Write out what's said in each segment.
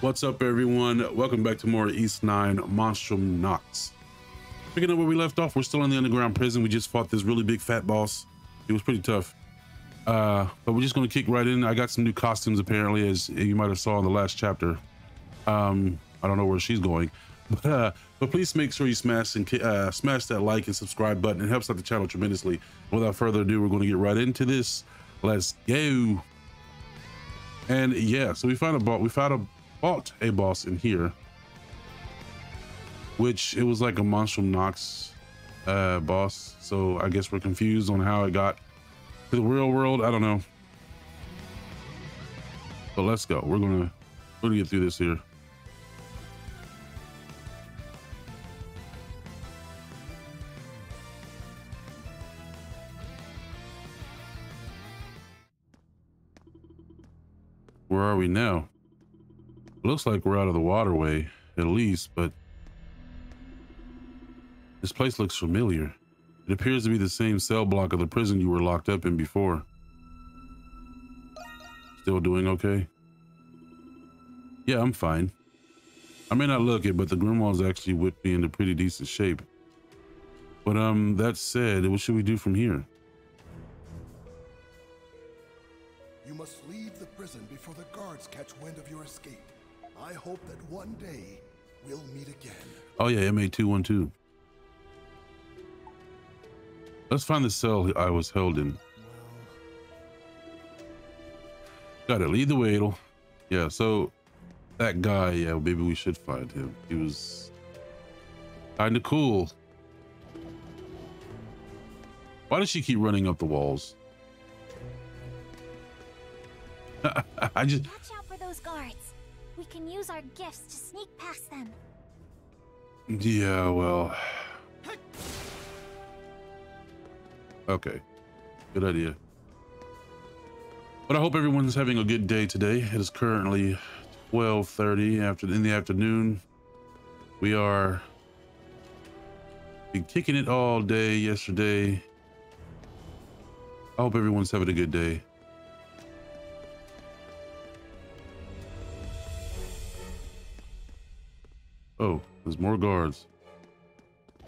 What's up, everyone? Welcome back to more East 9 Monstrum Nox. Picking up where we left off, we're still in the underground prison. We just fought this really big fat boss. It was pretty tough. But we're just going to kick right in. I got some new costumes, apparently, as you might have saw in the last chapter. I don't know where she's going. But please make sure you smash that like and subscribe button. It helps out the channel tremendously. Without further ado, we're going to get right into this. Let's go. And yeah, so we found bought a boss in here, which it was like a Monstrum Nox boss. So I guess we're confused on how it got to the real world. I don't know. But let's go. We're gonna get through this here. Where are we now? Looks like we're out of the waterway, at least, but this place looks familiar. It appears to be the same cell block of the prison you were locked up in before. Still doing okay? Yeah, I'm fine. I may not look it, but the Grimoires actually whipped me into pretty decent shape. But that said, what should we do from here? You must leave the prison before the guards catch wind of your escape. I hope that one day we'll meet again. Oh yeah, MA212. Let's find the cell I was held in. Got it. Lead the way, Adol. Yeah, so that guy, yeah, maybe we should find him. He was kind of cool. Why does she keep running up the walls? I just... Watch out for those guards. We can use our gifts to sneak past them. Yeah, well... Okay. Good idea. But I hope everyone's having a good day today. It is currently 12:30 in the afternoon. We are been kicking it all day yesterday. I hope everyone's having a good day. Oh, there's more guards.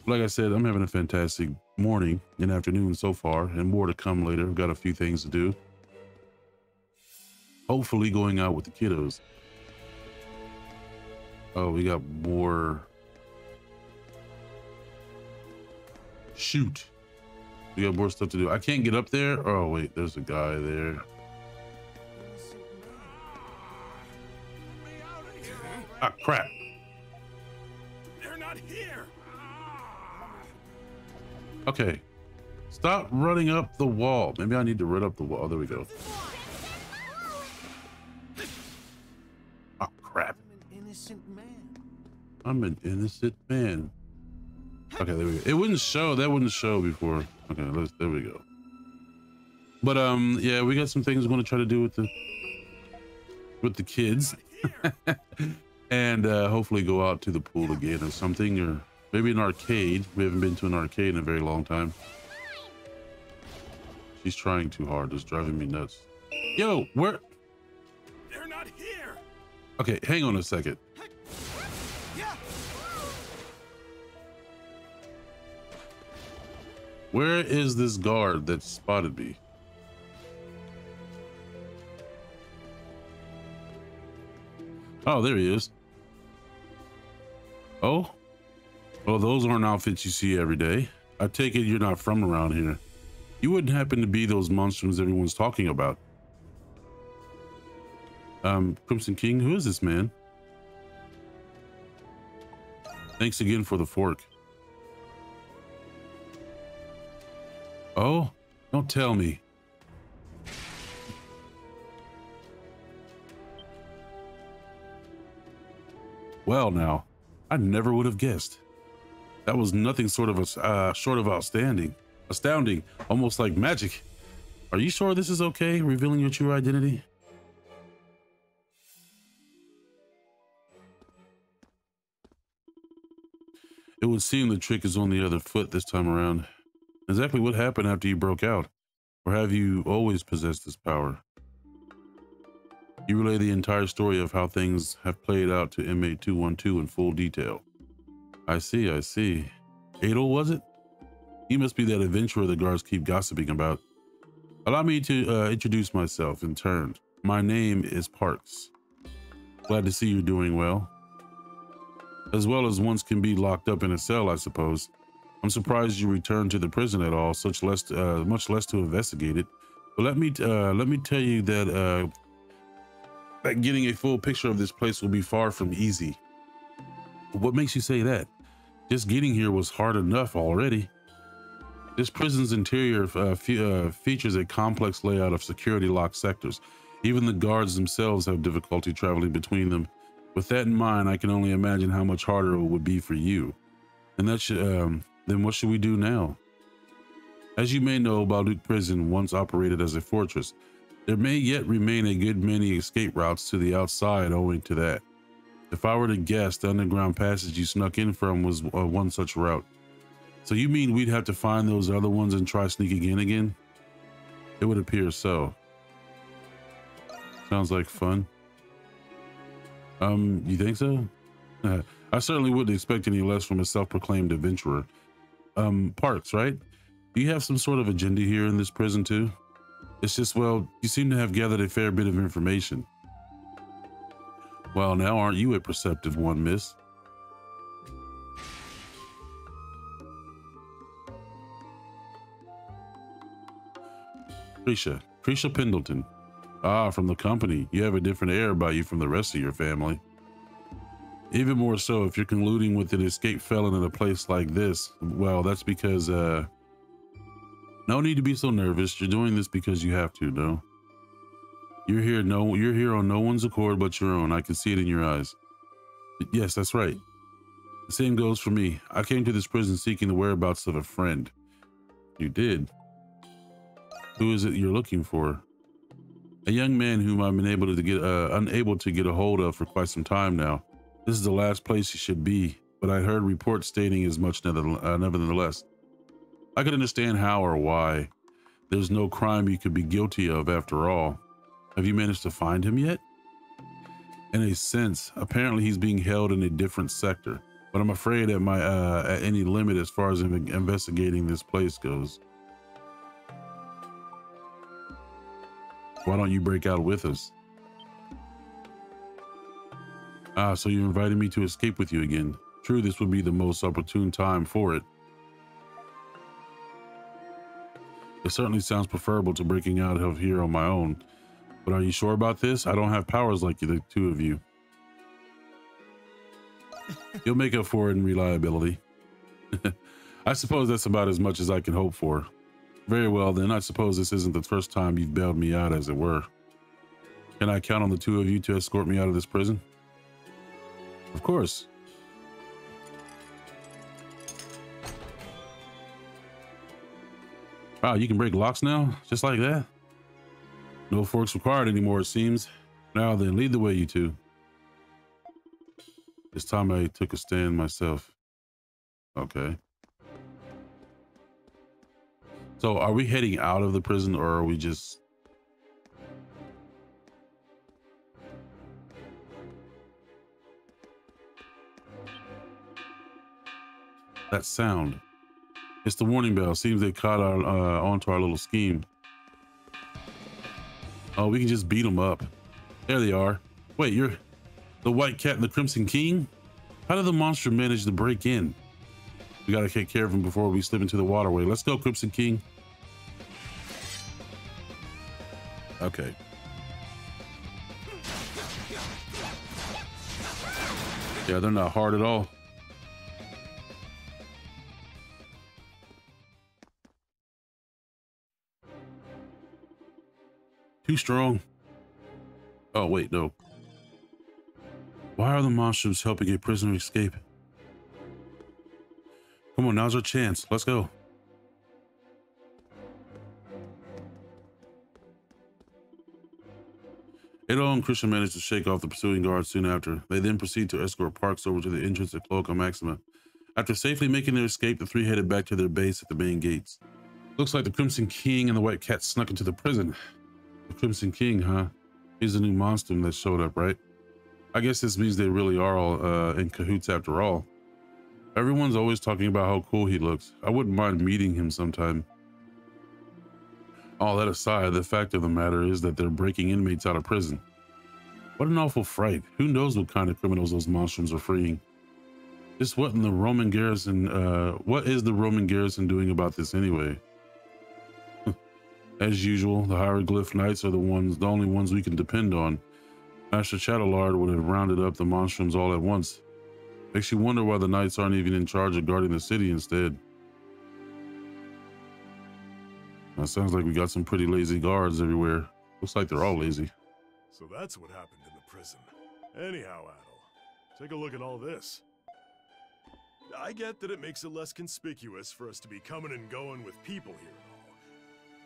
Like I said, I'm having a fantastic morning and afternoon so far, and more to come later. I've got a few things to do. Hopefully going out with the kiddos. Oh, we got more. Shoot. We got more stuff to do. I can't get up there. Oh, wait, there's a guy there. Ah, crap. Here. Okay, stop running up the wall. Maybe I need to run up the wall. Oh, there we go. Oh, crap. I'm an innocent man. I'm an innocent man. Okay, there we go. It wouldn't show. That wouldn't show before. Okay, there we go. But yeah, we got some things we're going to try to do with the kids. And hopefully go out to the pool again or something, or maybe an arcade. We haven't been to an arcade in a very long time. She's trying too hard. It's driving me nuts. Yo, where? They're not here. Okay, hang on a second. Where is this guard that spotted me? Oh, there he is. Oh, well, those aren't outfits you see every day. I take it you're not from around here. You wouldn't happen to be those monstrums everyone's talking about. Crimson King, who is this man? Thanks again for the fork. Oh, don't tell me. Well, now, I never would have guessed. That was nothing short of astounding, almost like magic. Are you sure this is okay, revealing your true identity? It would seem the trick is on the other foot this time around. Exactly what happened after you broke out? Or have you always possessed this power? You relay the entire story of how things have played out to inmate 212 in full detail. I see, I see. Adol, was it? He must be that adventurer the guards keep gossiping about. Allow me to introduce myself in turn. My name is Parks. Glad to see you're doing well. As well as once can be locked up in a cell, I suppose. I'm surprised you returned to the prison at all, much less to investigate it. But let me tell you that getting a full picture of this place will be far from easy. What makes you say that? Just getting here was hard enough already. This prison's interior features a complex layout of security locked sectors. Even the guards themselves have difficulty traveling between them. With that in mind, I can only imagine how much harder it would be for you. And that should, then what should we do now? As you may know, Balduq prison once operated as a fortress. There may yet remain a good many escape routes to the outside owing to that. If I were to guess, the underground passage you snuck in from was one such route. So you mean we'd have to find those other ones and try sneaking in again? It would appear so. Sounds like fun. You think so? I certainly wouldn't expect any less from a self-proclaimed adventurer. Parks, right? Do you have some sort of agenda here in this prison too? It's just, well, you seem to have gathered a fair bit of information. Well, now aren't you a perceptive one, miss? Prisha Pendleton. Ah, from the company. You have a different air about you from the rest of your family. Even more so if you're colluding with an escaped felon in a place like this. Well, that's because, no need to be so nervous. You're doing this because you have to, no? You're here on no one's accord but your own. I can see it in your eyes. Yes, that's right. The same goes for me. I came to this prison seeking the whereabouts of a friend. You did? Who is it you're looking for? A young man whom I've been unable to get a hold of for quite some time now. This is the last place he should be, but I heard reports stating as much nevertheless. I could understand how or why. There's no crime you could be guilty of after all. Have you managed to find him yet? In a sense, apparently he's being held in a different sector, but I'm afraid at any limit as far as investigating this place goes. Why don't you break out with us? Ah, so you invited me to escape with you again. True, this would be the most opportune time for it. It certainly sounds preferable to breaking out of here on my own. But are you sure about this? I don't have powers like the two of you. You'll make up for it in reliability. I suppose that's about as much as I can hope for. Very well, then I suppose this isn't the first time you've bailed me out, as it were. Can I count on the two of you to escort me out of this prison? Of course. Wow, you can break locks now? Just like that? No forks required anymore, it seems. Now then, lead the way, you two. This time I took a stand myself. Okay. So are we heading out of the prison or are we just... That sound. It's the warning bell. Seems they caught onto our little scheme. Oh, we can just beat them up. There they are. Wait, you're the White Cat and the Crimson King? How did the monster manage to break in? We gotta take care of him before we slip into the waterway. Let's go, Crimson King. Okay. Yeah, they're not hard at all. Too strong. Oh, wait, no. Why are the monsters helping a prisoner escape? Come on, now's our chance. Let's go. Adol and Christian managed to shake off the pursuing guards soon after. They then proceed to escort Parks over to the entrance at Cloaca Maxima. After safely making their escape, the three headed back to their base at the main gates. Looks like the Crimson King and the White Cat snuck into the prison. The Crimson King, huh? He's a new monster that showed up, right? I guess this means they really are all in cahoots after all. Everyone's always talking about how cool he looks. I wouldn't mind meeting him sometime. All that aside, the fact of the matter is that they're breaking inmates out of prison. What an awful fright. Who knows what kind of criminals those monstrums are freeing? Just what is the Roman garrison doing about this anyway? As usual, the hieroglyph knights are the only ones we can depend on. Master Shadowlord would have rounded up the monstrums all at once. Makes you wonder why the knights aren't even in charge of guarding the city instead. Now, sounds like we got some pretty lazy guards everywhere. Looks like they're all lazy. So that's what happened in the prison. Anyhow, Adol, take a look at all this. I get that it makes it less conspicuous for us to be coming and going with people here and all,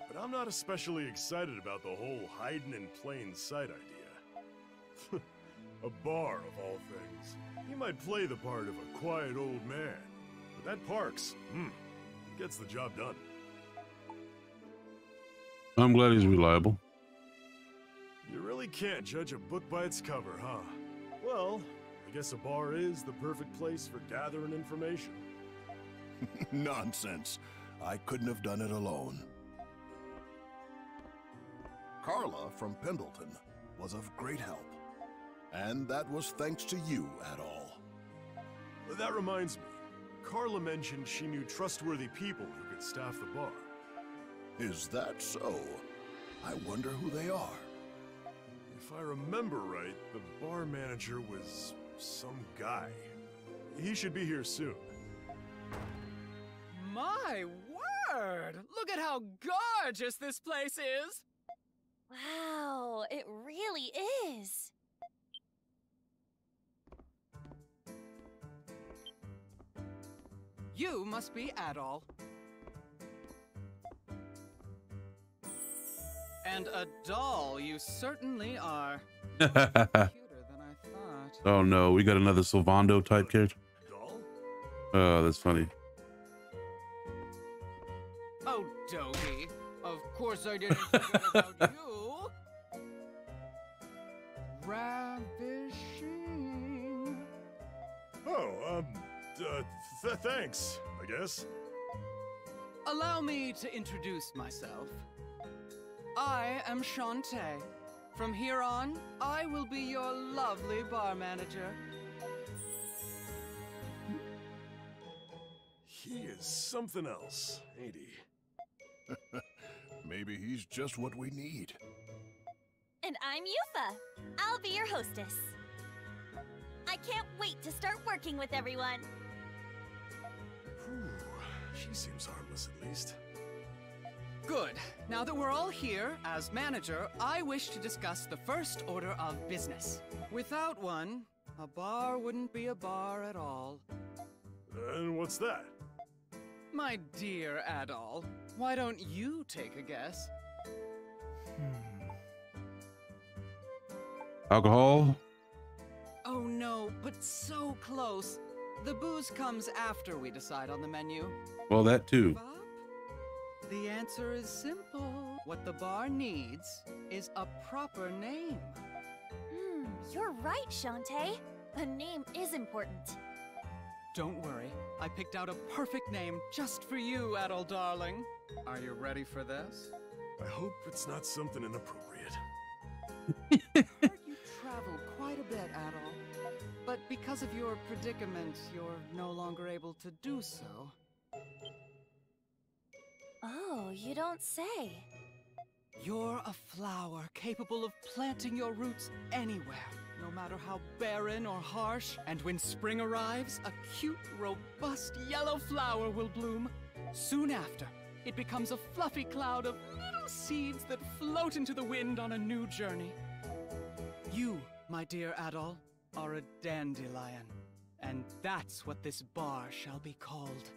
but I'm not especially excited about the whole hiding in plain sight idea. A bar, of all things. He might play the part of a quiet old man, but that Parks, gets the job done. I'm glad he's reliable. You really can't judge a book by its cover, huh? Well, I guess a bar is the perfect place for gathering information. Nonsense. I couldn't have done it alone. Carla from Pendleton was of great help. And that was thanks to you, Adol. That reminds me. Carla mentioned she knew trustworthy people who could staff the bar. Is that so? I wonder who they are. If I remember right, the bar manager was some guy. He should be here soon. My word! Look at how gorgeous this place is! Wow, it really is. You must be Adol. And a doll you certainly are. Cuter than I thought. Oh no, we got another Sylvando type character. Doll? Oh, that's funny. Oh, Dobie. Of course I didn't forget about you. Ravishing. Oh, thanks, I guess. Allow me to introduce myself. I am Shantae. From here on, I will be your lovely bar manager. He is something else, ain't he? Maybe he's just what we need. And I'm Yufa. I'll be your hostess. I can't wait to start working with everyone. Whew, she seems harmless at least. Good. Now that we're all here, as manager, I wish to discuss the first order of business. Without one, a bar wouldn't be a bar at all. And what's that? My dear Adol, why don't you take a guess? Alcohol? Oh no, but so close. The booze comes after we decide on the menu. Well, that too. Bob? The answer is simple. What the bar needs is a proper name. You're right, Shantae. A name is important. Don't worry, I picked out a perfect name just for you, Adol darling. Are you ready for this? I hope it's not something inappropriate. I've heard you travel quite a bit, Adol. But because of your predicament, you're no longer able to do so. Oh, you don't say. You're a flower capable of planting your roots anywhere, no matter how barren or harsh. And when spring arrives, a cute, robust yellow flower will bloom. Soon after, it becomes a fluffy cloud of little seeds that float into the wind on a new journey. You, my dear Adol, are a dandelion, and that's what this bar shall be called.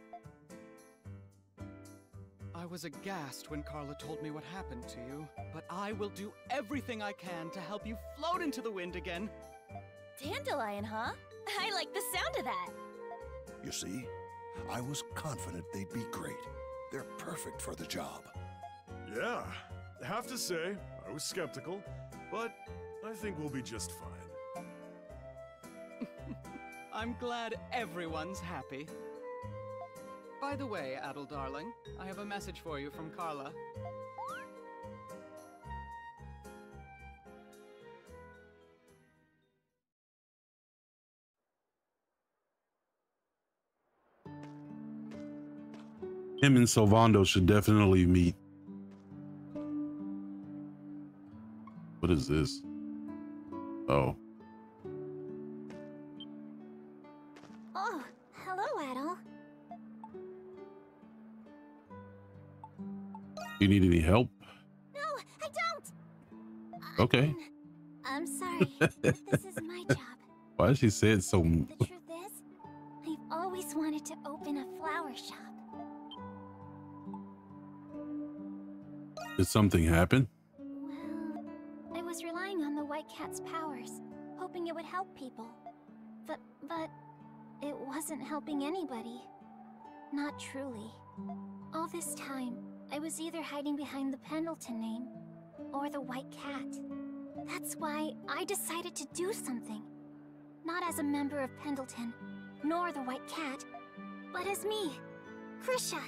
I was aghast when Carla told me what happened to you, but I will do everything I can to help you float into the wind again. Dandelion, huh? I like the sound of that. You see, I was confident they'd be great. They're perfect for the job. Yeah, I have to say, I was skeptical, but I think we'll be just fine. I'm glad everyone's happy. By the way, Adol darling, I have a message for you from Carla. Him and Sylvando should definitely meet. What is this? Oh. Oh, hello, Adol. You need any help? No, I don't. Okay. I'm sorry. This is my job. Why did she say it so? The truth is, I've always wanted to open a flower shop. Did something happen? Well, I was relying on the White Cat's powers, hoping it would help people. But it wasn't helping anybody. Not truly. All this time, I was either hiding behind the Pendleton name or the White Cat. That's why I decided to do something. Not as a member of Pendleton, nor the White Cat, but as me, Krisha.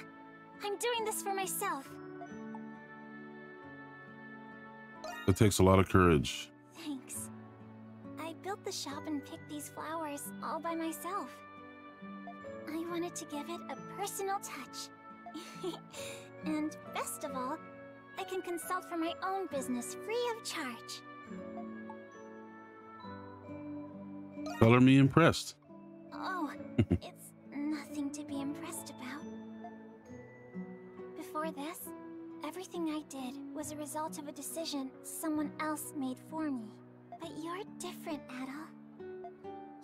I'm doing this for myself. It takes a lot of courage. Thanks. I built the shop and picked these flowers all by myself. I wanted to give it a personal touch. And best of all, I can consult for my own business free of charge. Color me impressed. Oh, it's nothing to be impressed about. Before this, everything I did was a result of a decision someone else made for me. But you're different, Adol.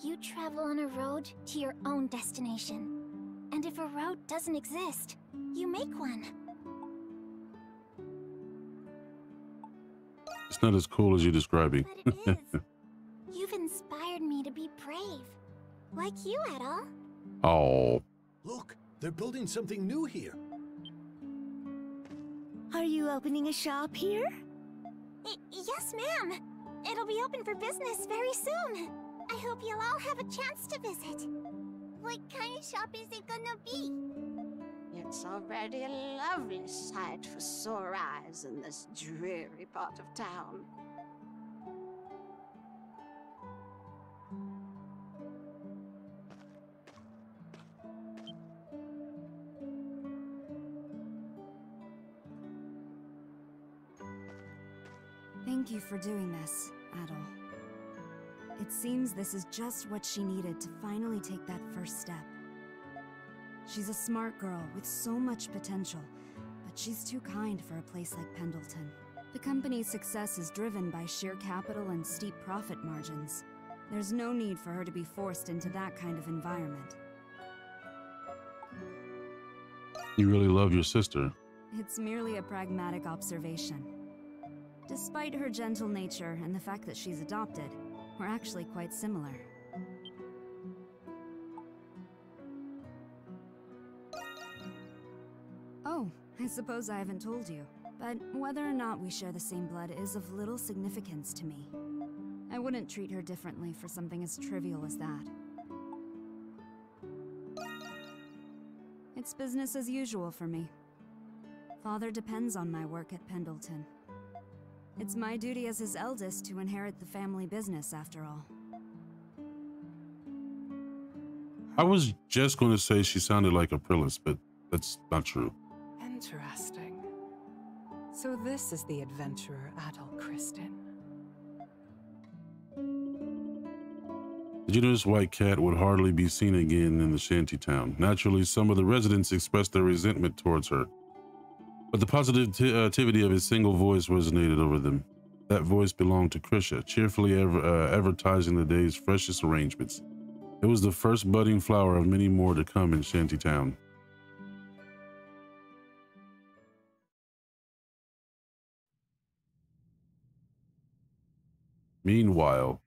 You travel on a road to your own destination. And if a road doesn't exist, you make one. It's not as cool as you're describing. But it is. You've inspired me to be brave. Like you, Adol. Oh. Look, they're building something new here. Are you opening a shop here? Yes, ma'am. It'll be open for business very soon. I hope you'll all have a chance to visit. What kind of shop is it gonna be? It's already a lovely sight for sore eyes in this dreary part of town. Thank you for doing this, Adol. It seems this is just what she needed to finally take that first step. She's a smart girl with so much potential, but she's too kind for a place like Pendleton. The company's success is driven by sheer capital and steep profit margins. There's no need for her to be forced into that kind of environment. You really love your sister. It's merely a pragmatic observation. Despite her gentle nature and the fact that she's adopted, we're actually quite similar. Oh, I suppose I haven't told you, but whether or not we share the same blood is of little significance to me. I wouldn't treat her differently for something as trivial as that. It's business as usual for me. Father depends on my work at Pendleton. It's my duty as his eldest to inherit the family business, after all. I was just going to say she sounded like Aprilis, but that's not true. Interesting. So this is the adventurer Adol Christin. Did you notice White Cat would hardly be seen again in the shantytown? Naturally, some of the residents expressed their resentment towards her. But the positivity of his single voice resonated over them. That voice belonged to Krisha, cheerfully advertising the day's freshest arrangements. It was the first budding flower of many more to come in Shantytown. Meanwhile,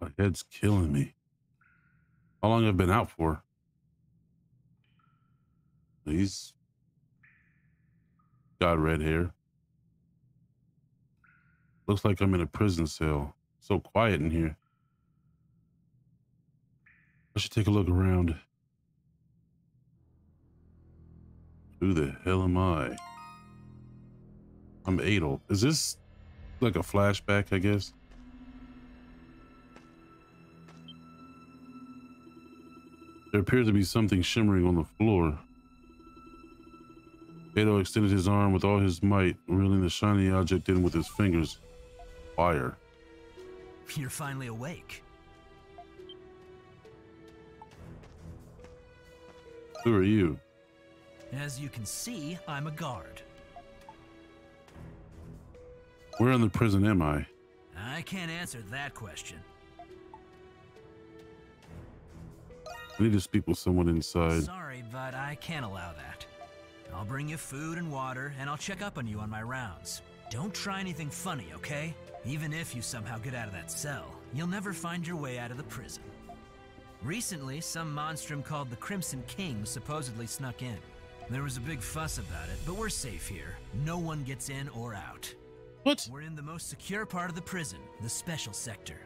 My head's killing me. How long have I been out for? He's got red hair. Looks like I'm in a prison cell. So quiet in here. I should take a look around. Who the hell am I? I'm Adol. Is this like a flashback, I guess? There appears to be something shimmering on the floor. Adol extended his arm with all his might, reeling the shiny object in with his fingers. Fire. You're finally awake. Who are you? As you can see, I'm a guard. Where in the prison am I? I can't answer that question. I need to speak with someone inside. Sorry, but I can't allow that. I'll bring you food and water, and I'll check up on you on my rounds. Don't try anything funny, okay? Even if you somehow get out of that cell, you'll never find your way out of the prison. Recently, some monstrum called the Crimson King supposedly snuck in. There was a big fuss about it, but we're safe here. No one gets in or out. What? We're in the most secure part of the prison, the special sector.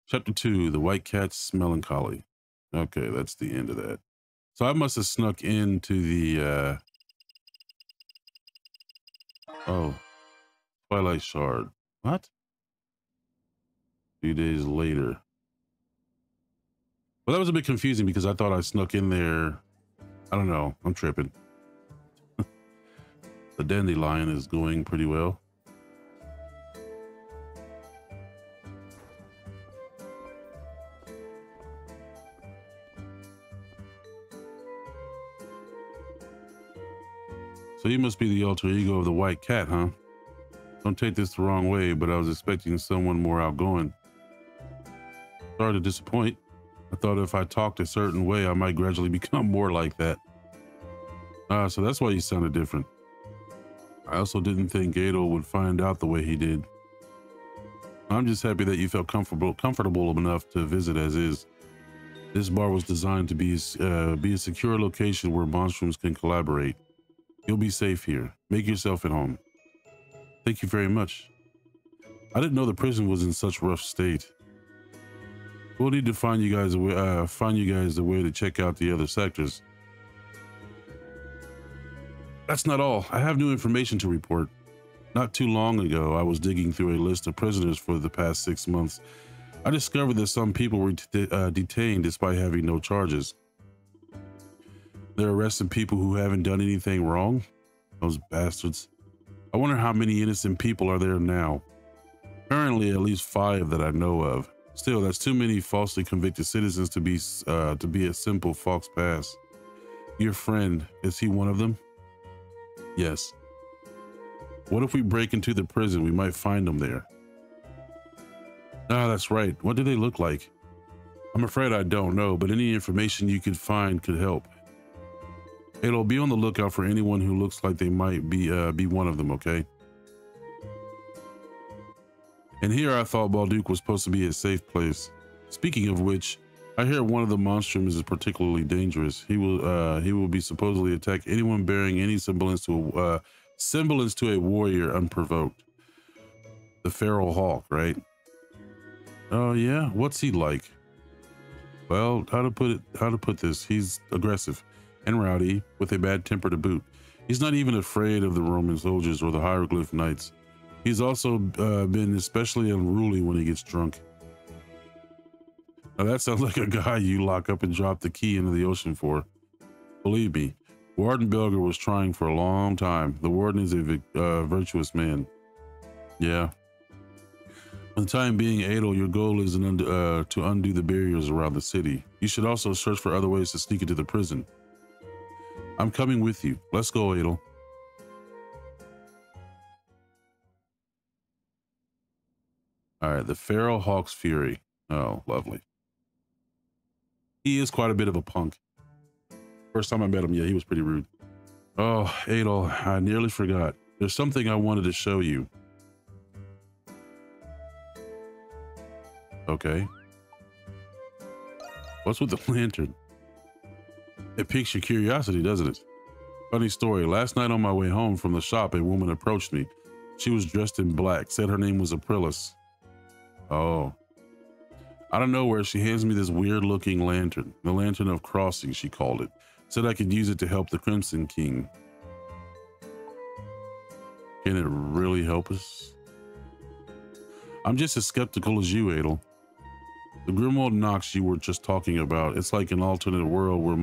Chapter 2, The White Cat's Melancholy. Okay, that's the end of that. So I must have snuck into the, oh, Twilight Shard. What? A few days later. Well, that was a bit confusing because I thought I snuck in there. I don't know. I'm tripping. The Dandelion is going pretty well. So you must be the alter ego of the White Cat, huh? Don't take this the wrong way, but I was expecting someone more outgoing. Sorry to disappoint. I thought if I talked a certain way, I might gradually become more like that. So that's why you sounded different. I also didn't think Adol would find out the way he did. I'm just happy that you felt comfortable enough to visit as is. This bar was designed to be a secure location where monstrums can collaborate. You'll be safe here. Make yourself at home. Thank you very much. I didn't know the prison was in such rough state. We'll need to find you guys a way to check out the other sectors. That's not all. I have new information to report. Not too long ago, I was digging through a list of prisoners for the past 6 months. I discovered that some people were detained despite having no charges. They're arresting people who haven't done anything wrong? Those bastards. I wonder how many innocent people are there now. Apparently at least 5 that I know of. Still, that's too many falsely convicted citizens to be a simple fox pass. Your friend, is he one of them? Yes. What if we break into the prison? We might find them there. Ah, that's right. What do they look like? I'm afraid I don't know, but any information you could find could help. It'll be on the lookout for anyone who looks like they might be one of them, okay? And here I thought Balduq was supposed to be a safe place. Speaking of which, I hear one of the monstrums is particularly dangerous. He will be supposedly attack anyone bearing any semblance to a warrior unprovoked. The feral hawk, right? Oh yeah, what's he like? Well, how to put this? He's aggressive and rowdy with a bad temper to boot. He's not even afraid of the Roman soldiers or the hieroglyph knights. He's also been especially unruly when he gets drunk. Now that sounds like a guy you lock up and drop the key into the ocean for. Believe me, Warden Belger was trying for a long time. The warden is a virtuous man. Yeah. For the time being, Adol, your goal is to undo the barriers around the city. You should also search for other ways to sneak into the prison. I'm coming with you. Let's go, Adol. All right, the Feral Hawk's Fury. Oh, lovely. He is quite a bit of a punk. First time I met him, yeah, he was pretty rude. Oh, Adol, I nearly forgot. There's something I wanted to show you. Okay. What's with the lantern? It piques your curiosity, doesn't it? Funny story. Last night on my way home from the shop, a woman approached me. She was dressed in black, said her name was Aprilis. Oh. Out of nowhere, she hands me this weird looking lantern. The Lantern of Crossing, she called it. Said I could use it to help the Crimson King. Can it really help us? I'm just as skeptical as you, Adol. The Grimwald Nox you were just talking about, it's like an alternate world where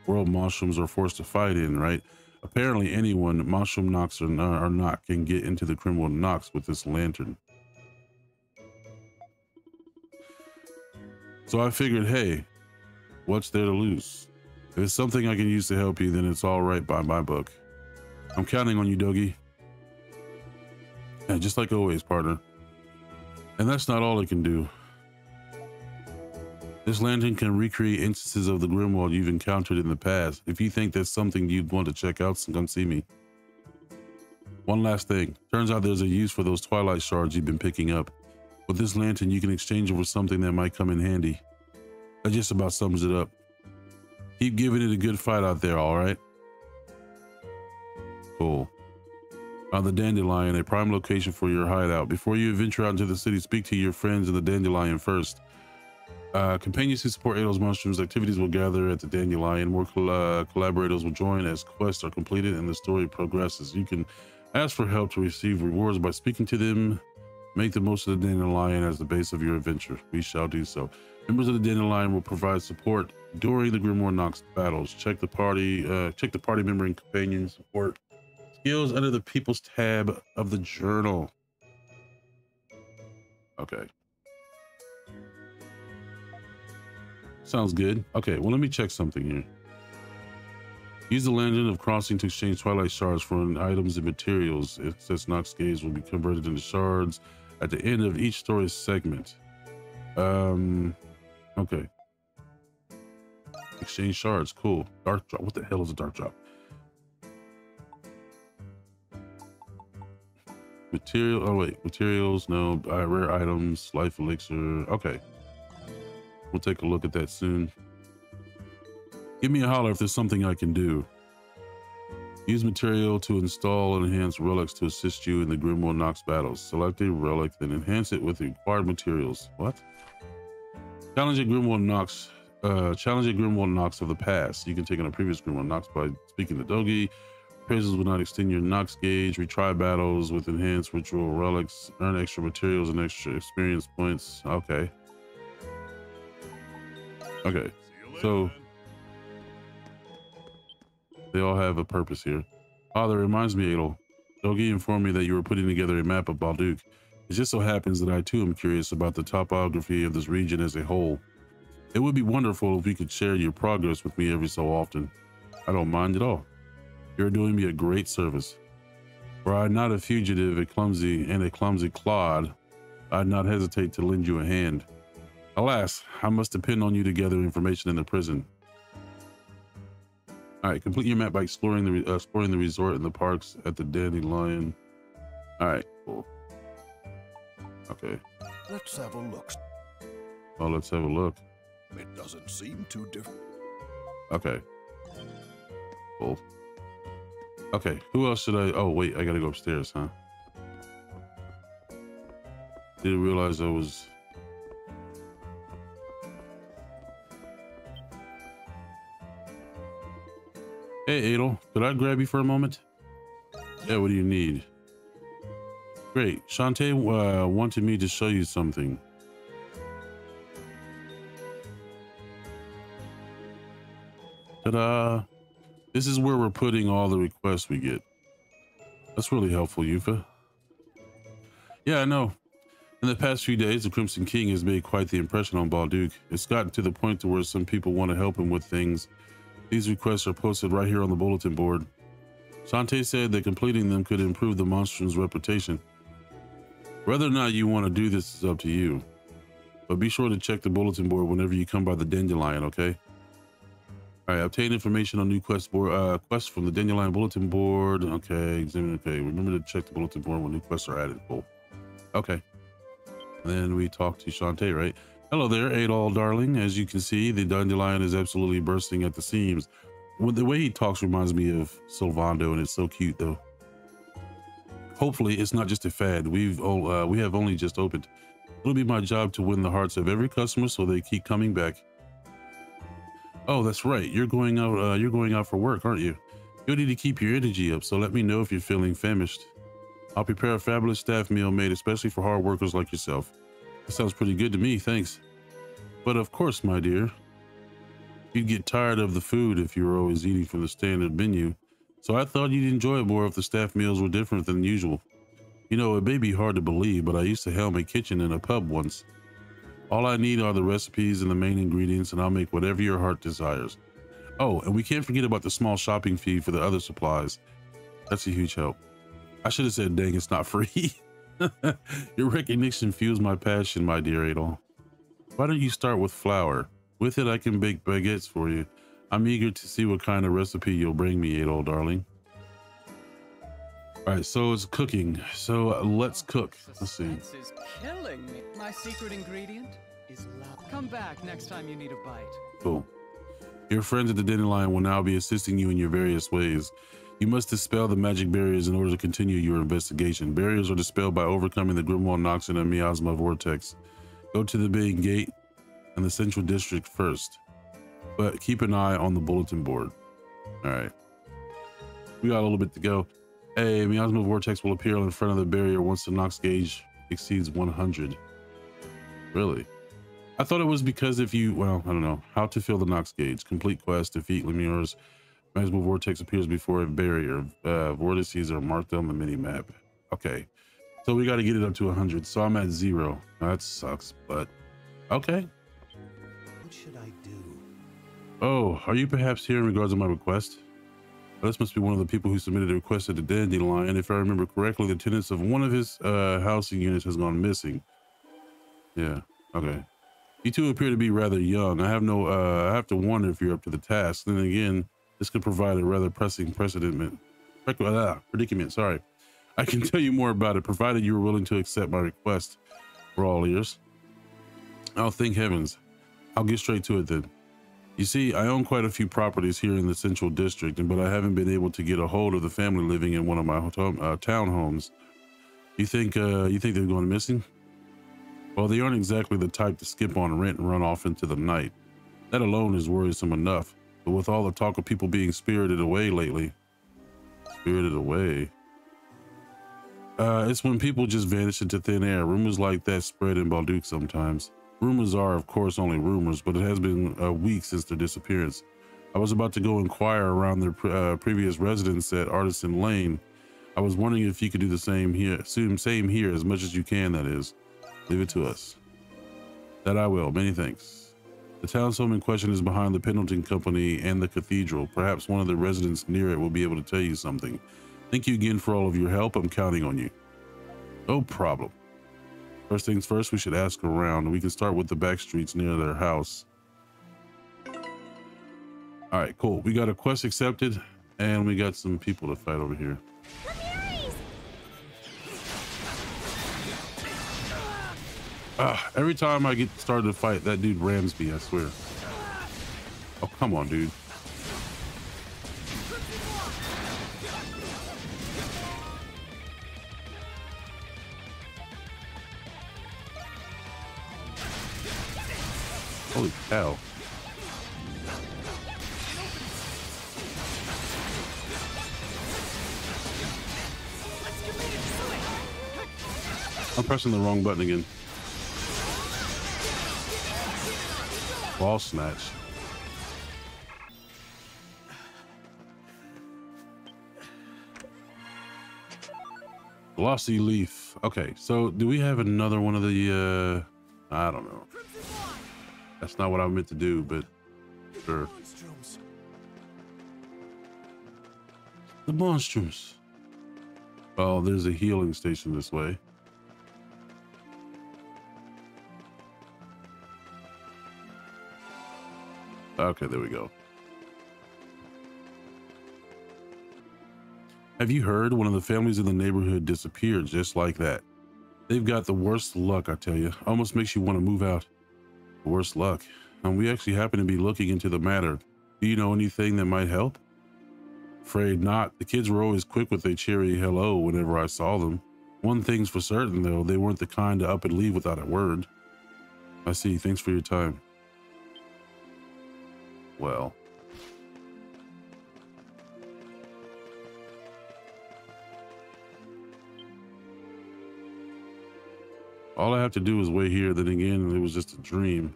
world Monstrums are forced to fight in, right? Apparently anyone, Monstrum Nox or not, can get into the Grimwald Nox with this lantern. So I figured, hey, what's there to lose? If it's something I can use to help you, then it's all right by my book. I'm counting on you, Doggy. Yeah, just like always, partner. And that's not all it can do. This lantern can recreate instances of the Grimwald you've encountered in the past. If you think that's something you'd want to check out, come see me. One last thing. Turns out there's a use for those Twilight Shards you've been picking up. With this lantern, you can exchange it for something that might come in handy. That just about sums it up. Keep giving it a good fight out there, all right? Cool. On the Dandelion, a prime location for your hideout. Before you venture out into the city, speak to your friends in the Dandelion first. Companions who support Adol's Monstrums activities will gather at the Dandelion. More collaborators will join as quests are completed and the story progresses. You can ask for help to receive rewards by speaking to them. Make the most of the Dandelion as the base of your adventure. We shall do so. Members of the Dandelion will provide support during the Grimoire Nox battles. Check the party member and companion support skills under the People's tab of the journal. Okay. Sounds good. Okay, well, let me check something here. Use the Lantern of Crossing to exchange Twilight Shards for items and materials. It says Nox Gaze will be converted into shards at the end of each story segment. Okay. Exchange shards, cool. Dark drop. What the hell is a dark drop? Materials, no. Rare items, life elixir. Okay. We'll take a look at that soon. Give me a holler if there's something I can do. Use material to install and enhance relics to assist you in the Grimoire Nox battles. Select a relic, then enhance it with the required materials. What? Challenge a Grimoire Nox. Challenge a Grimoire Nox of the past. You can take on a previous Grimoire Nox by speaking to Dogi. Appraisals will not extend your Nox gauge. Retry battles with enhanced ritual relics. Earn extra materials and extra experience points. Okay. Okay. So they all have a purpose here. Oh, that reminds me, Adol. Dogi informed me that you were putting together a map of Balduq. It just so happens that I too am curious about the topography of this region as a whole. It would be wonderful if you could share your progress with me every so often. I don't mind at all. You're doing me a great service. Were I not a fugitive, a clumsy clod, I'd not hesitate to lend you a hand. Alas, I must depend on you to gather information in the prison. All right, complete your map by exploring the resort and the parks at the Dandelion. All right, cool. Okay. Let's have a look. Oh, let's have a look. It doesn't seem too different. Okay. Cool. Okay, who else should I... Oh, wait, I gotta go upstairs, huh? Didn't realize I was... Hey, Adol, could I grab you for a moment? Yeah, what do you need? Great. Shantae wanted me to show you something. Ta-da! This is where we're putting all the requests we get. That's really helpful, Yufa. Yeah, I know. In the past few days, the Crimson King has made quite the impression on Balduq. It's gotten to the point to where some people want to help him with things. These requests are posted right here on the bulletin board. Shantae said that completing them could improve the Monstrum's reputation. Whether or not you want to do this is up to you. But be sure to check the bulletin board whenever you come by the Dandelion, okay? All right, obtain information on new quest board, quests from the Dandelion bulletin board. Okay, examine. Okay, remember to check the bulletin board when new quests are added. Cool. Okay. And then we talk to Shantae, right? Hello there, Adol, darling. As you can see, the Dandelion is absolutely bursting at the seams. Well, the way he talks reminds me of Sylvando, and it's so cute, though. Hopefully, it's not just a fad. We have only just opened. It'll be my job to win the hearts of every customer, so they keep coming back. Oh, that's right. You're going out. You're going out for work, aren't you? You'll need to keep your energy up. So let me know if you're feeling famished. I'll prepare a fabulous staff meal made especially for hard workers like yourself. That sounds pretty good to me. Thanks. But of course, my dear, you'd get tired of the food if you were always eating from the standard menu. So I thought you'd enjoy it more if the staff meals were different than usual. You know, it may be hard to believe, but I used to helm a kitchen in a pub once. All I need are the recipes and the main ingredients, and I'll make whatever your heart desires. Oh, and we can't forget about the small shopping fee for the other supplies. That's a huge help. I should have said, dang, it's not free. Your recognition fuels my passion, my dear Adol. Why don't you start with flour? With it, I can bake baguettes for you. I'm eager to see what kind of recipe you'll bring me, Adol, darling. All right, so it's cooking. So let's cook. Let's see. This is killing me. My secret ingredient is love. Come back next time you need a bite. Cool. Your friends at the Dandelion will now be assisting you in your various ways. You must dispel the magic barriers in order to continue your investigation. Barriers are dispelled by overcoming the Monstrum Nox and the Miasma Vortex. Go to the main gate and the central district first, but keep an eye on the bulletin board. All right. We got a little bit to go. A Miasma Vortex will appear in front of the barrier once the Nox gauge exceeds 100. Really? I thought it was because if you, well, I don't know. How to fill the Nox gauge. Complete quest, defeat Lemures. Miasma Vortex appears before a barrier. Vortices are marked on the mini-map. Okay. So we got to get it up to 100. So I'm at 0. That sucks, but okay. What should I do? Oh, are you perhaps here in regards to my request? This must be one of the people who submitted a request at the Dandelion. If I remember correctly, the tenants of one of his housing units has gone missing. Yeah, okay. You two appear to be rather young. I have to wonder if you're up to the task. Then again, this could provide a rather pressing predicament. Sorry. I can tell you more about it, provided you are willing to accept my request. We're all ears. Oh, thank heavens. I'll get straight to it then. You see, I own quite a few properties here in the central district, but I haven't been able to get a hold of the family living in one of my townhomes. You think they're going missing? Well, they aren't exactly the type to skip on rent and run off into the night. That alone is worrisome enough. But with all the talk of people being spirited away lately, spirited away. It's when people just vanish into thin air. Rumors like that spread in Balduq sometimes. Rumors are, of course, only rumors, but it has been a week since their disappearance. I was about to go inquire around their previous residence at Artisan Lane. I was wondering if you could do the same here, same here, as much as you can, that is. Leave it to us. That I will. Many thanks. The town's home in question is behind the Pendleton Company and the cathedral. Perhaps one of the residents near it will be able to tell you something. Thank you again for all of your help. I'm counting on you. No problem. First things first, we should ask around. We can start with the back streets near their house. All right, cool. We got a quest accepted, and we got some people to fight over here. Every time I get started to fight, that dude rams me, I swear. Oh, come on, dude. Holy cow. I'm pressing the wrong button again. Ball snatch. Glossy leaf. Okay, so do we have another one of the I don't know. That's not what I meant to do, but sure. The monstrums. Well, there's a healing station this way. Okay, there we go. Have you heard? One of the families in the neighborhood disappeared just like that. They've got the worst luck, I tell you. Almost makes you want to move out. The worst luck. And we actually happen to be looking into the matter. Do you know anything that might help? Afraid not. The kids were always quick with a cheery hello whenever I saw them. One thing's for certain, though. They weren't the kind to up and leave without a word. I see. Thanks for your time. Well. All I have to do is wait here. Then again, it was just a dream.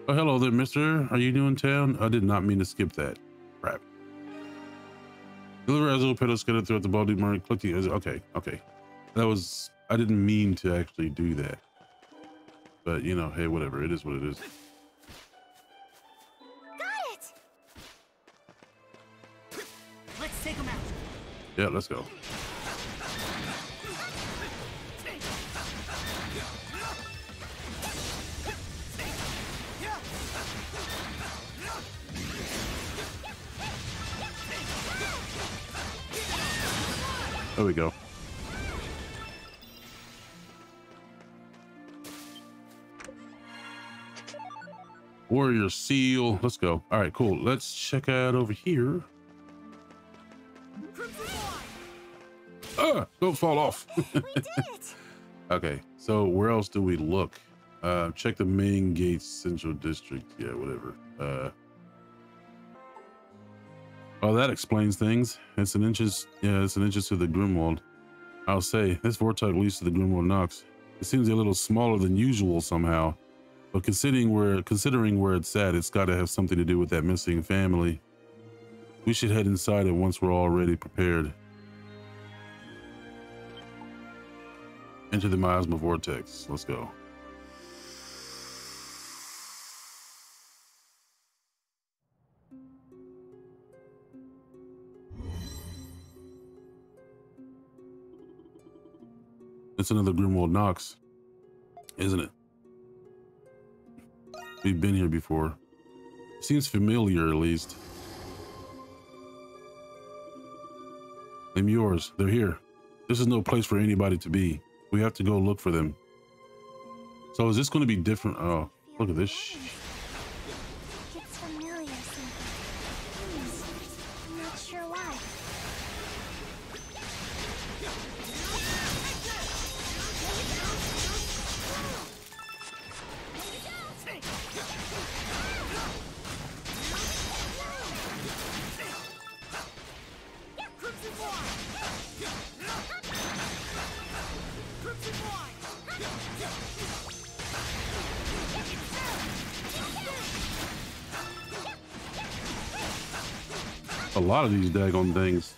Oh, hello there, mister. Are you new in town? I did not mean to skip that. Crap. Deliver Azul pedal scattered throughout the Balduq market. Click the okay, okay. That was, I didn't mean to actually do that. But, you know, hey, whatever. It is what it is. Got it! Let's take him out. Yeah, let's go. There we go. Warrior seal. Let's go. All right, cool. Let's check out over here. Don't fall off. We did it. Okay, so where else do we look? Check the main gates, central district. Yeah, whatever. Oh, that explains things. It's an inches. Yeah, it's an inches to the Grimwald. I'll say this vortex leads to the Monstrum Nox. It seems a little smaller than usual somehow, but considering where it's at, it's got to have something to do with that missing family. We should head inside it once we're already prepared. Enter the miasma vortex. Let's go. It's another Grimwald Nox, isn't it? We've been here before. Seems familiar, at least. Them yours. They're here. This is no place for anybody to be. We have to go look for them. So is this going to be different? Oh, look at this. It's familiar something. I'm not sure why. A lot of these daggone things.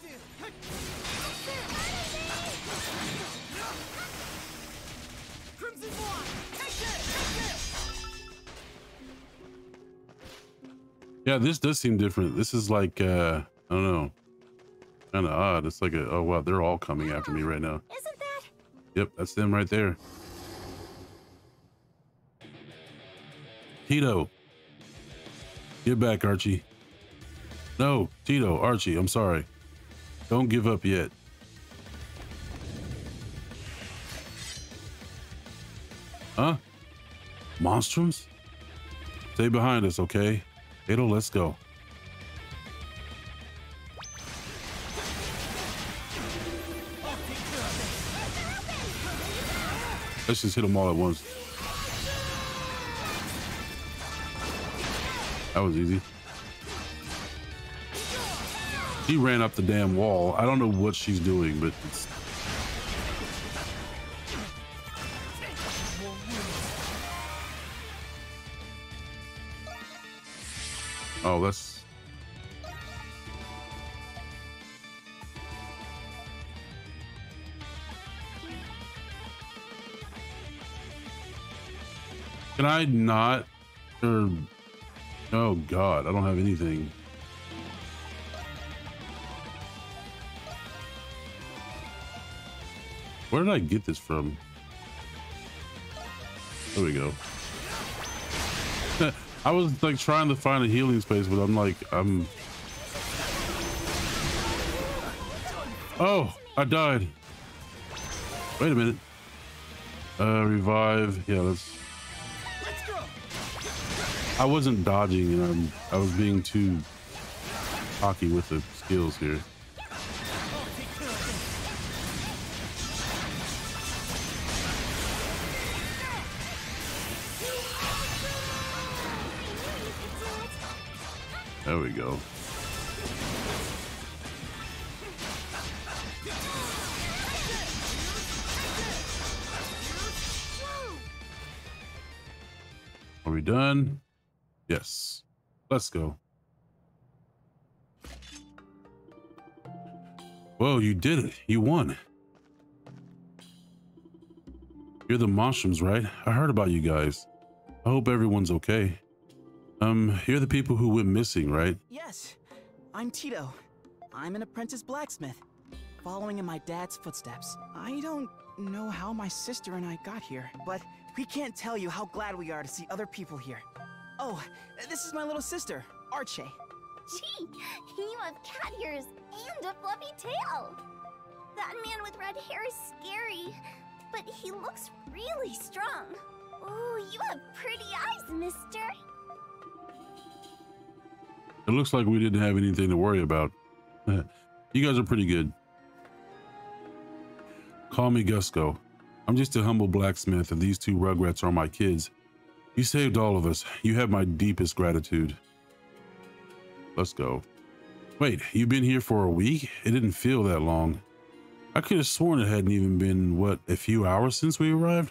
Yeah, this does seem different. This is like, I don't know, kind of odd. It's like a, oh wow, they're all coming after me right now. Isn't that? Yep, that's them right there. Tito. Get back, Archie. No, Tito, Archie, I'm sorry. Don't give up yet. Huh? Monstrums? Stay behind us, okay? Adol, let's go. Let's just hit them all at once. That was easy. She ran up the damn wall. I don't know what she's doing, but it's... Oh, that's... Can I not? Or... Oh God, I don't have anything. Where did I get this from? There we go. I was like trying to find a healing space, but I'm like, Oh, I died. Wait a minute. Revive. Yeah, let's go. I wasn't dodging, and I was being too cocky with the skills here. There we go. Are we done? Yes. Let's go. Whoa, you did it. You won. You're the Monstrums, right? I heard about you guys. I hope everyone's okay. You're the people who went missing, right? Yes. I'm Tito. I'm an apprentice blacksmith, following in my dad's footsteps. I don't know how my sister and I got here, but we can't tell you how glad we are to see other people here. Oh, this is my little sister, Archie. Gee, you have cat ears and a fluffy tail. That man with red hair is scary, but he looks really strong. Ooh, you have pretty eyes, mister. It looks like we didn't have anything to worry about. You guys are pretty good. Call me Gusco. I'm just a humble blacksmith, and these two rugrats are my kids. You saved all of us. You have my deepest gratitude. Let's go. Wait, you've been here for a week? It didn't feel that long. I could have sworn it hadn't even been, what, a few hours since we arrived?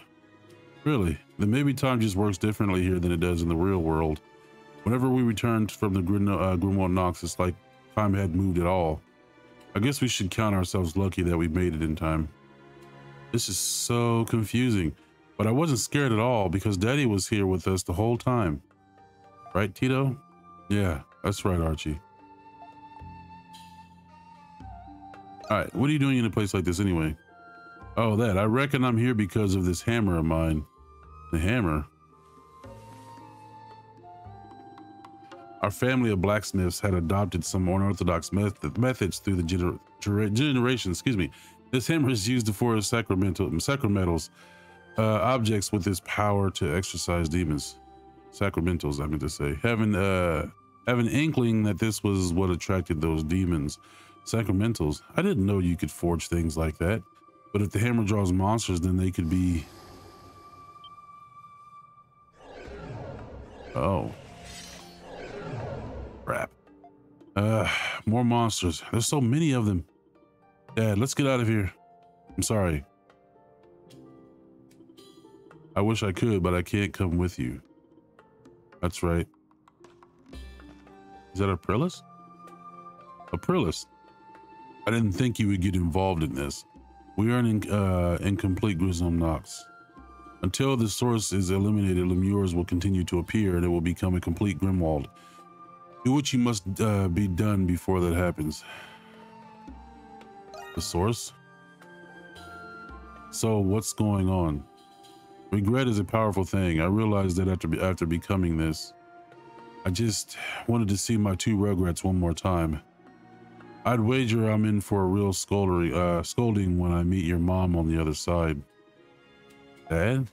Really? Then maybe time just works differently here than it does in the real world. Whenever we returned from the Monstrum Nox, it's like time hadn't moved at all. I guess we should count ourselves lucky that we made it in time. This is so confusing, but I wasn't scared at all because Daddy was here with us the whole time. Right, Tito? Yeah, that's right, Archie. All right, what are you doing in a place like this anyway? Oh, that. I reckon I'm here because of this hammer of mine. The hammer? Our family of blacksmiths had adopted some unorthodox methods through the generations. Excuse me. This hammer is used to forge sacramentals, objects with this power to exorcise demons. Sacramentals, I meant to say. Have an inkling that this was what attracted those demons. Sacramentals. I didn't know you could forge things like that. But if the hammer draws monsters, then they could be... Oh. Crap. More monsters. There's so many of them. Dad, let's get out of here. I'm sorry. I wish I could, but I can't come with you. That's right. Is that Aprilis? Aprilis. I didn't think you would get involved in this. We are in incomplete Monstrum Nox. Until the source is eliminated, lemures will continue to appear and it will become a complete Grimwald. Do what you must be done before that happens. The source? So what's going on? Regret is a powerful thing. I realized that after becoming this. I just wanted to see my two rugrats one more time. I'd wager I'm in for a real scolding when I meet your mom on the other side. Dad?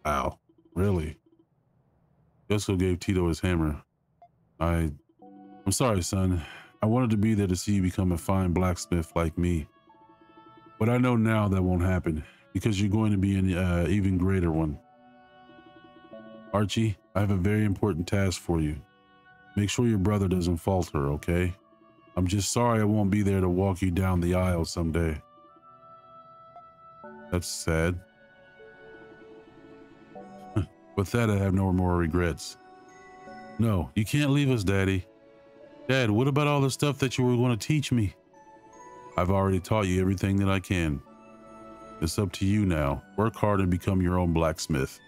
Wow, really? Gusco gave Tito his hammer. I'm sorry, son. I wanted to be there to see you become a fine blacksmith like me. But I know now that won't happen because you're going to be an even greater one. Archie, I have a very important task for you. Make sure your brother doesn't falter, okay? I'm just sorry I won't be there to walk you down the aisle someday. That's sad. With that, I have no more regrets. No, you can't leave us, Daddy. Dad, what about all the stuff that you were going to teach me? I've already taught you everything that I can. It's up to you now. Work hard and become your own blacksmith.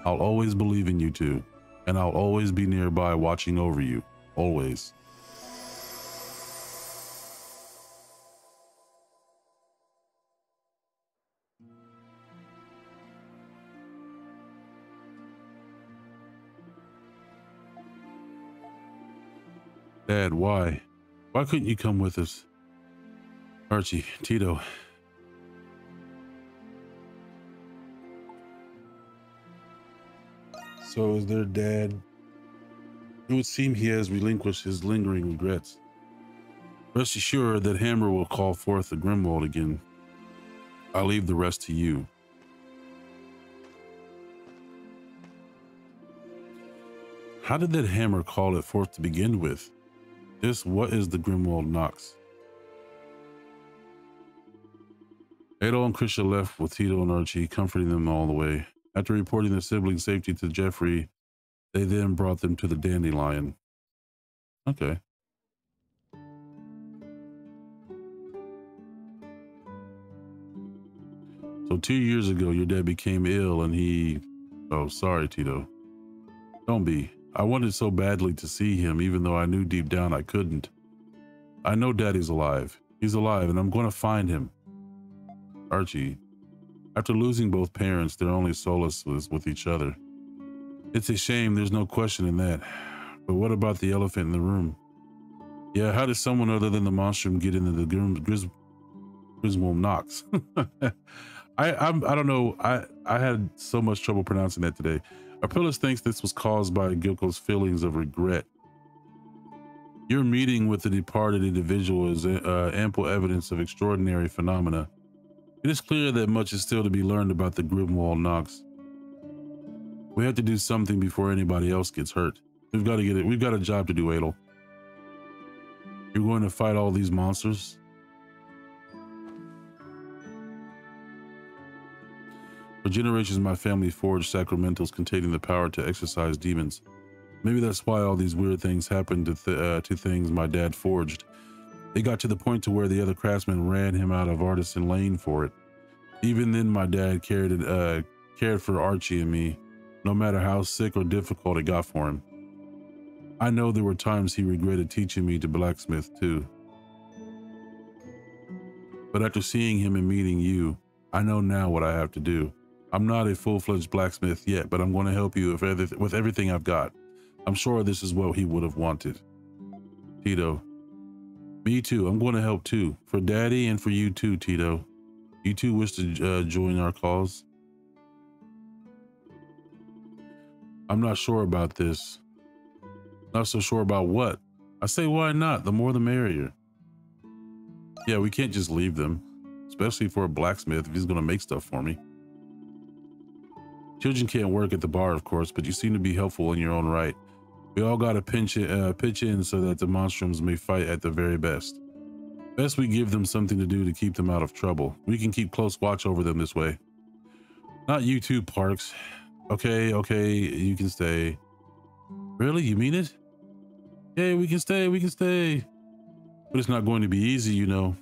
I'll always believe in you two, and I'll always be nearby watching over you. Always. Dad, why? Why couldn't you come with us? Archie, Tito. So is their dad? It would seem he has relinquished his lingering regrets. Rest assured that Hammer will call forth the Grimwald again. I'll leave the rest to you. How did that Hammer call it forth to begin with? What is the Grimwald Nox? Adol and Christin left with Tito and Archie, comforting them all the way. After reporting their siblings' safety to Jeffrey, they then brought them to the Dandelion. Okay. So 2 years ago, your dad became ill and he... Oh, sorry, Tito. Don't be. I wanted so badly to see him, even though I knew deep down I couldn't. I know Daddy's alive. He's alive, and I'm going to find him. Archie, after losing both parents, their only solace was with each other. It's a shame, there's no question in that. But what about the elephant in the room? Yeah, how did someone other than the Monstrum get into the Monstrum Nox? I don't know. I had so much trouble pronouncing that today. Aprilis thinks this was caused by Gilko's feelings of regret. Your meeting with the departed individual is ample evidence of extraordinary phenomena. It is clear that much is still to be learned about the Grimwald Nox. We have to do something before anybody else gets hurt. We've got to get it. We've got a job to do, Adol. You're going to fight all these monsters? For generations, my family forged sacramentals containing the power to exorcise demons. Maybe that's why all these weird things happened to things my dad forged. They got to the point to where the other craftsmen ran him out of Artisan Lane for it. Even then, my dad cared for Archie and me, no matter how sick or difficult it got for him. I know there were times he regretted teaching me to blacksmith too. But after seeing him and meeting you, I know now what I have to do. I'm not a full-fledged blacksmith yet, but I'm going to help you with everything I've got. I'm sure this is what he would have wanted. Tito. Me too. I'm going to help too. For Daddy and for you too, Tito. You two wish to join our cause? I'm not sure about this. Not so sure about what? I say why not? The more the merrier. Yeah, we can't just leave them. Especially for a blacksmith if he's going to make stuff for me. Children can't work at the bar, of course, but you seem to be helpful in your own right. We all got to pitch in so that the Monstrums may fight at the very best. Best we give them something to do to keep them out of trouble. We can keep close watch over them this way. Not you two, Parks. Okay, you can stay. Really? You mean it? Yeah, we can stay. But it's not going to be easy, you know.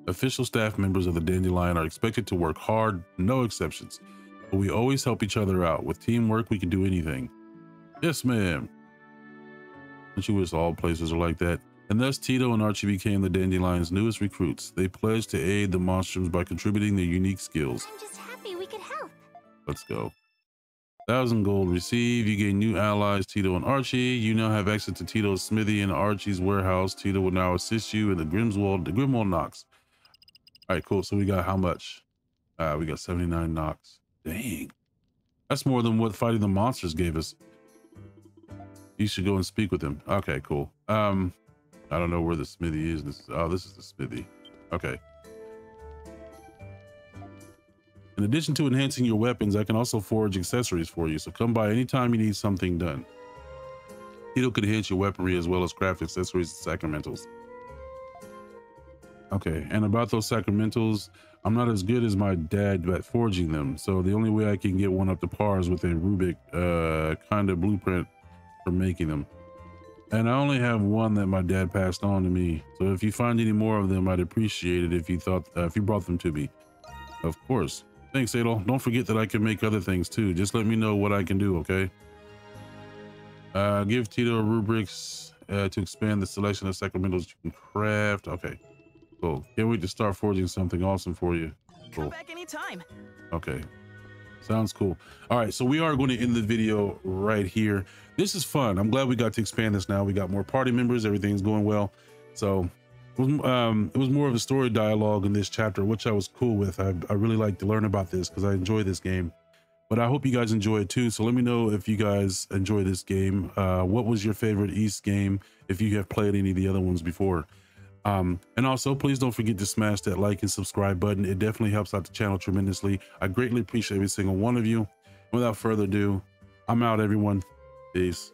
Official staff members of the Dandelion are expected to work hard, no exceptions. But we always help each other out. With teamwork, we can do anything. Yes, ma'am. Don't you wish all places are like that? And thus, Tito and Archie became the Dandelion's newest recruits. They pledged to aid the Monstrums by contributing their unique skills. I'm just happy we could help. Let's go. 1,000 gold received. You gain new allies, Tito and Archie. You now have access to Tito's smithy and Archie's warehouse. Tito will now assist you in the Grimwald Nox. All right, cool. So we got how much? We got 79 Nox. Dang. That's more than what fighting the monsters gave us. You should go and speak with him. Okay, cool. I don't know where the smithy is. This is the smithy. Okay. In addition to enhancing your weapons, I can also forge accessories for you. So come by anytime you need something done. Tito can enhance your weaponry as well as craft accessories and sacramentals. Okay, and about those sacramentals, I'm not as good as my dad at forging them. So the only way I can get one up to par is with a Rubik kind of blueprint for making them. And I only have one that my dad passed on to me. So if you find any more of them, I'd appreciate it if you brought them to me. Of course. Thanks, Adol. Don't forget that I can make other things too. Just let me know what I can do, okay? Give Tito rubrics to expand the selection of sacramentals you can craft. Okay, cool. Can't wait to start forging something awesome for you. Cool. Come back anytime. Okay, sounds cool. All right, so we are going to end the video right here. This is fun. I'm glad we got to expand this now. We got more party members. Everything's going well. So it was more of a story dialogue in this chapter, which I was cool with. I really like to learn about this because I enjoy this game. But I hope you guys enjoy it too. So let me know if you guys enjoy this game. What was your favorite East game if you have played any of the other ones before? And also, please don't forget to smash that like and subscribe button. It definitely helps out the channel tremendously. I greatly appreciate every single one of you. Without further ado, I'm out, everyone. Peace.